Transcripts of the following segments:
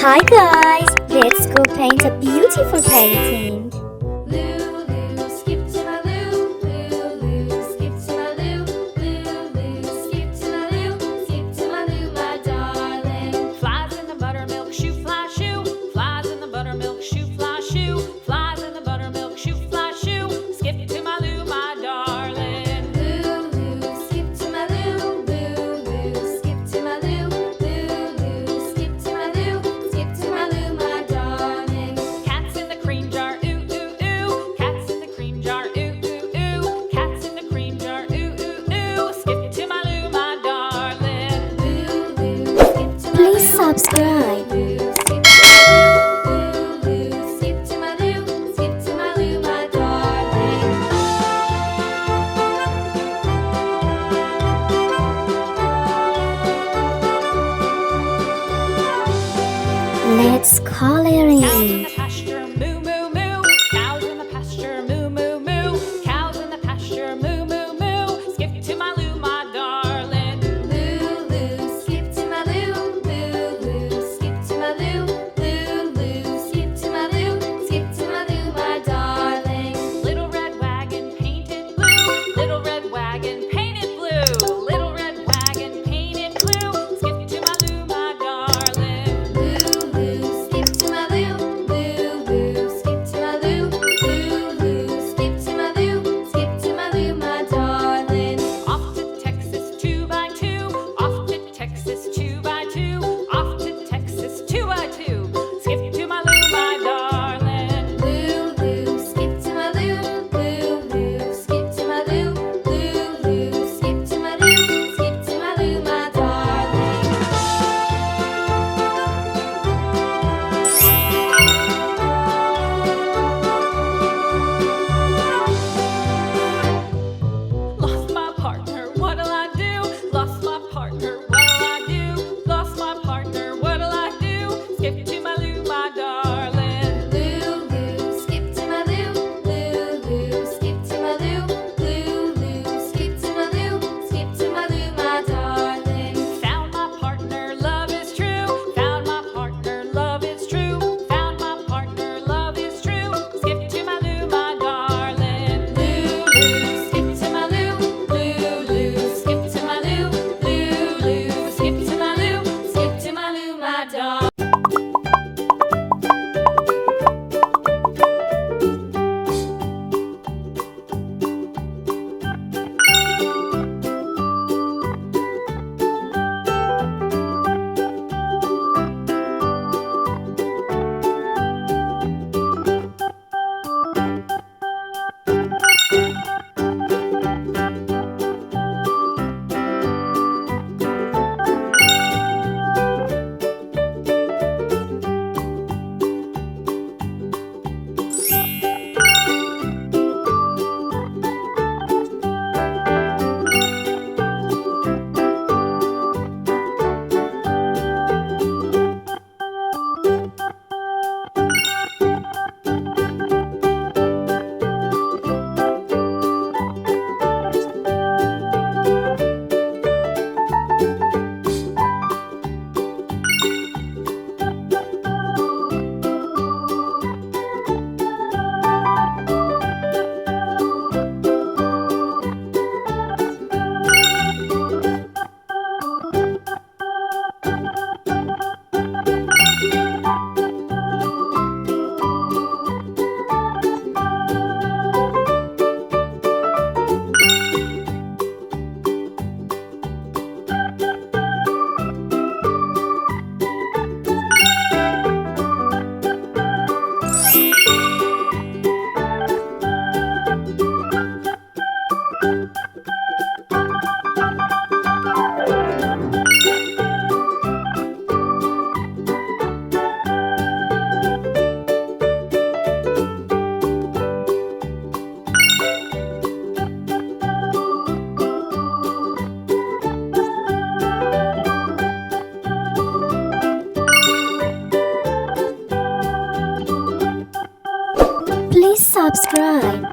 Hi guys, let's go paint a beautiful painting. Lulu, skip to my Lou. Lulu, skip to my Lou. Lulu, skip to my Lou. Skip to my Lou, my darling. Flies in the buttermilk shoe, fly shoe. Flies in the buttermilk shoe, fly shoe. Flies in the buttermilk shoe, fly shoe. Skip to my Lou, my darling. Lulu, skip to my Lou. Lulu, skip to my Lou. Lulu, skip to my Lou. Skip to my Lou, my darling. Cats in the cream jar, ooh ooh ooh. Cats in the cream jar, ooh ooh ooh. Cats in the cream jar, ooh ooh ooh. Skip to my Lou, my darling. Lulu, skip to my Please Lou. subscribe. Lulu, skip to my Lou. Lulu, skip to my Lou, my darling. Let's color Cows in in. the pasture, moo moo moo. Cows in the pasture, moo moo moo. Cows in the pasture, moo moo moo. Skip to my Lou, my darling. Lulu, skip to my Lou. Lulu, skip to my Lou. Lulu, skip to my Lou. Skip to my Lou, my darling. Little red wagon painted blue. Little red wagon painted blue. Little red wagon painted blue. Skip to my Lou, my darling. Lulu, skip to my Lou. Lulu, skip to my Lou. Lulu, skip to my Lou. Skip to my Lou, my darling. Off to Texas 2x2. Off to Texas 2x2. Off to Texas 2x2. Skip to my Lou, my darling. Lulu, skip to my Lou. Lulu, skip to my Lou. Lulu, skip to my Lou. Skip to my Lou, my darling. Lost my partner, what'll I do? Lost my partner, what'll I do? Lost my partner, what'll I do? Skip to my Lou, my darling. Lulu, skip to my Lou. Lulu, skip to my Lou. Lulu, skip to my Lou. Skip to my Lou, my darling. Found my partner, love is true. Found my partner, love is true. Found my partner, love is true. Skip to my Lou, my darling. Lulu, skip to my Lou. Lulu, skip to my Lou. Lulu, skip to my Lou. Skip to my Lou, my darling. Please subscribe.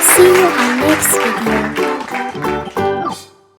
See you on Next video.